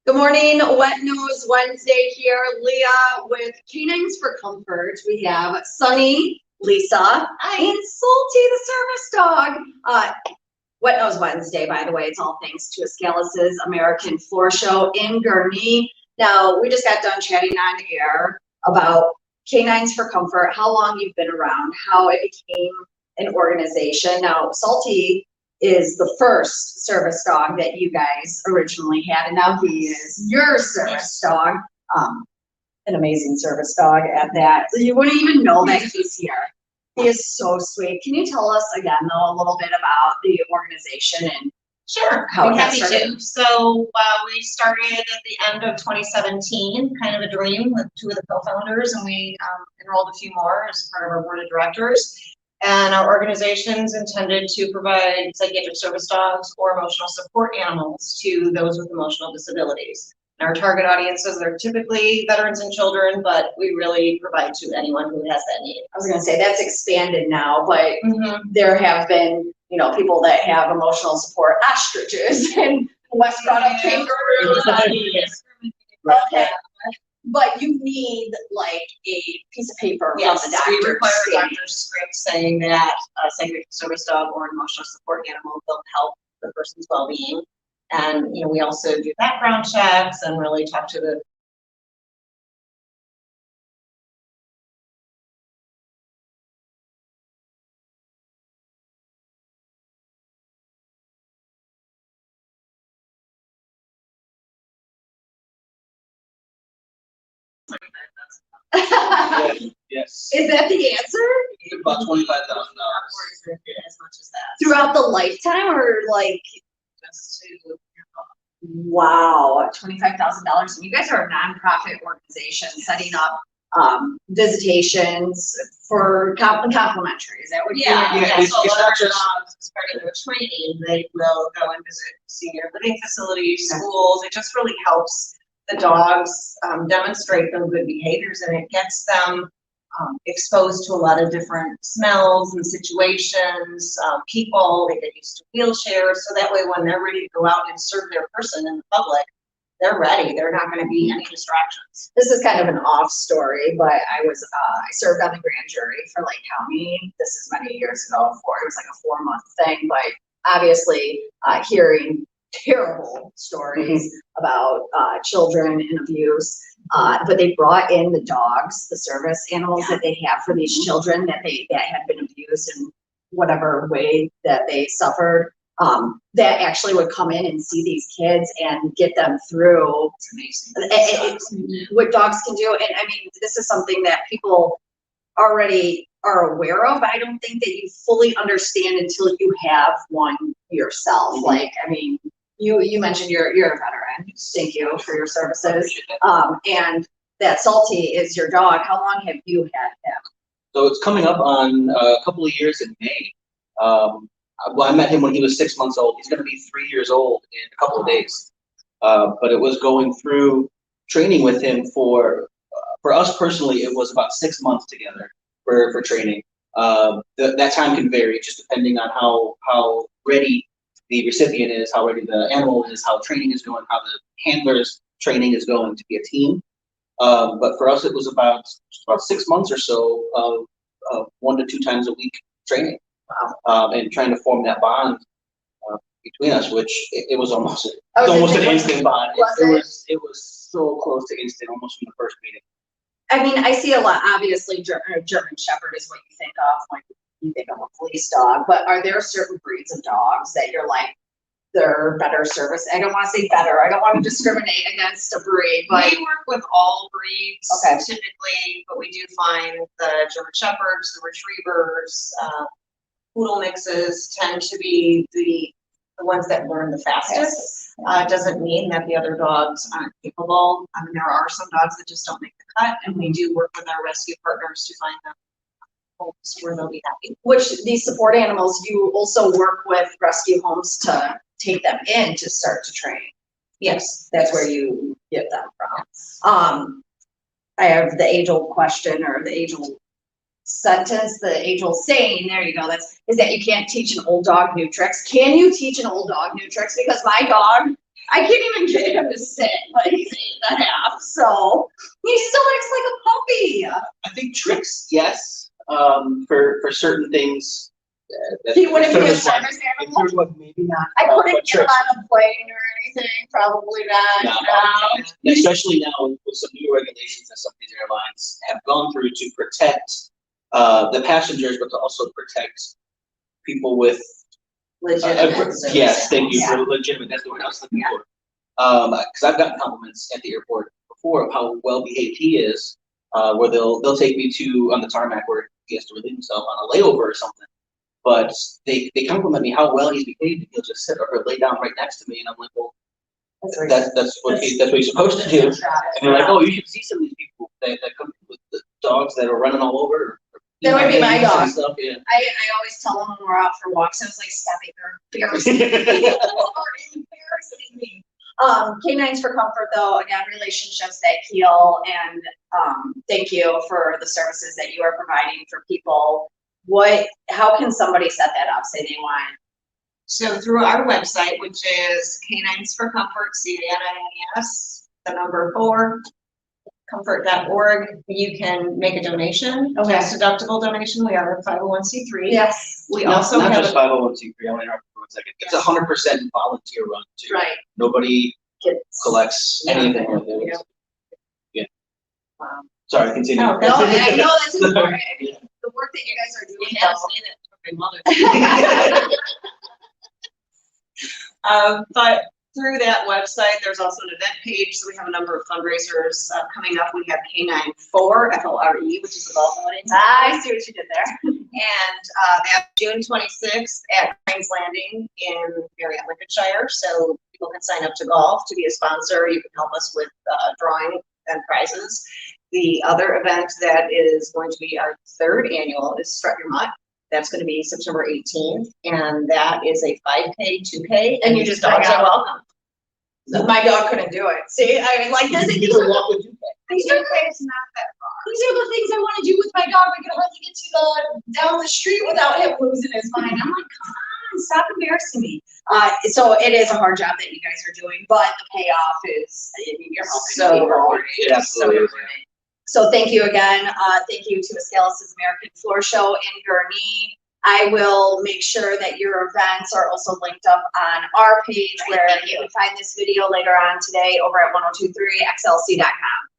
Good morning, Wet Nose Wednesday here. Leah with Canines for Comfort. We have Sunny, Lisa, and Salty, the service dog. Wet Nose Wednesday, by the way, it's all thanks to Escalis's American Floor Show in Gurnee. Now, we just got done chatting on air about Canines for Comfort, how long you've been around, how it became an organization. Now, Salty is the first service dog that you guys originally had, and now he is your service dog. An amazing service dog at that. You wouldn't even know that he's here. He is so sweet. Can you tell us again, though, a little bit about the organization and Sure, how I'm it got happy started? to. So we started at the end of 2017, kind of a dream with two of the co-founders, and we enrolled a few more as part of our board of directors. And our organization's intended to provide psychiatric service dogs or emotional support animals to those with emotional disabilities. And our target audiences are typically veterans and children, but we really provide to anyone who has that need. I was going to say that's expanded now, but there have been, people that have emotional support ostriches and West brought up kangaroos. Okay. But you need like a piece of paper from the doctor. We require a doctor's script saying that a psychiatric service dog or an emotional support animal will help the person's well-being. And we also do background checks and really talk to the Yes. Is that the answer? About $25,000. as much as that. Throughout the lifetime, or like Just to wow, $25,000. And you guys are a nonprofit organization setting up visitations for complimentary. Is that what you're doing? It's So not our just- dogs, as part of their training, they will go and visit senior living facilities, schools. It just really helps the dogs demonstrate their good behaviors, and it gets them exposed to a lot of different smells and situations, people. They get used to wheelchairs, so that way when they're ready to go out and serve their person in the public, they're ready. They're not going to be any distractions. This is kind of an off story, but I served on the grand jury for Lake County. This is many years ago. It was like a 4-month thing, but obviously hearing terrible stories about children and abuse. But they brought in the dogs, the service animals that they have for these children that had been abused in whatever way that they suffered. That actually would come in and see these kids and get them through. It's amazing. What dogs can do. And I mean, this is something that people already are aware of. I don't think that you fully understand until you have one yourself. Like, I mean, you mentioned you're a veteran. Thank you for your services. And that Salty is your dog. How long have you had him? So it's coming up on a couple of years in May. Well, I met him when he was 6 months old. He's going to be 3 years old in a couple of days. But it was going through training with him for us personally, it was about 6 months together for training. That time can vary just depending on how ready the recipient is, how ready the animal is, how training is going, how the handler's training is going to be a team. But for us, it was about 6 months or so of 1 to 2 times a week training. And trying to form that bond between us, which it was almost an instant bond. It was so close to instant, almost from the first meeting. I mean, I see a lot. Obviously, German Shepherd is what you think of when you think of a police dog. But are there certain breeds of dogs that you're like, they're better service? I don't want to say better. I don't want to discriminate against a breed, but We work with all breeds Okay. typically, but we do find the German Shepherds, the Retrievers, poodle mixes tend to be the ones that learn the fastest. Doesn't mean that the other dogs aren't capable. I mean, there are some dogs that just don't make the cut, and we do work with our rescue partners to find them homes where they'll be happy. which these support animals, you also work with rescue homes to take them in to start to train. Yes, That's where you get them from. I have the age-old question, or the age-old sentence, the age-old saying, there you go, is that you can't teach an old dog new tricks. Can you teach an old dog new tricks? Because my dog I can't even get him to sit, but he's 8.5, so he still looks like a puppy. I think tricks, yes, for certain things. He wouldn't be a service-wise. service In animal. terms of maybe not. I but couldn't get him tricks. on a plane or anything, probably not. No. Especially now with some new regulations that some of these airlines have gone through to protect the passengers, but to also protect people with Legitimate. yes, thank you Yeah. for legitimate. That's the word I was looking for. Because I've gotten compliments at the airport before of how well behaved he is. Where they'll take me to on the tarmac where he has to relieve himself on a layover or something. But they compliment me how well he's behaved. He'll just sit or lay down right next to me, and I'm like, well, that's what you're supposed to do. And they're like, oh, you should see some of these people that come with the dogs that are running all over. That would be my eating dog. Stuff, yeah. I always tell them when we're out for walks, I was like, stop it, you're embarrassing me. You are embarrassing me. Canines for Comfort, though, again, relationships that heal, and thank you for the services that you are providing for people. How can somebody set that up, say they want? So through our website, which is Canines for Comfort, CANINES, the number 4, comfort.org, you can make a donation, Okay. tax deductible donation. We are a 501c3. Yes. We Not also have just 501c3. I want to interrupt for 1 second. It's 100% volunteer run too. Right. Nobody Kids. collects anything with it. Yeah. Sorry, continue. Oh, No, and I know that's important. I mean, the work that you guys are doing. You have to say that to my mother. But through that website, there's also an event page. So we have a number of fundraisers coming up. We have Canine 4, FLRE, which is the golf outing. I see what you did there. And that's June 26th at Pines Landing in Marriott, Lincolnshire. So people can sign up to golf to be a sponsor. You can help us with drawing and prizes. The other event that is going to be our 3rd annual is Strut Your Mutt. That's going to be September 18th, and that is a 5K, 2K, And you just dogs bring are out- welcome. My dog couldn't do it. See, I mean, like this. You can walk with you. These are the things I want to do with my dog. I can hardly get to down the street without him losing his mind. I'm like, come on, stop embarrassing me. So it is a hard job that you guys are doing, but the payoff is, I mean, you're helping So people. rewarding. It absolutely is. So thank you again. Thank you to Escalus' American Floor Show in Gurnee. I will make sure that your events are also linked up on our page where you can find this video later on today over at 1023xlc.com.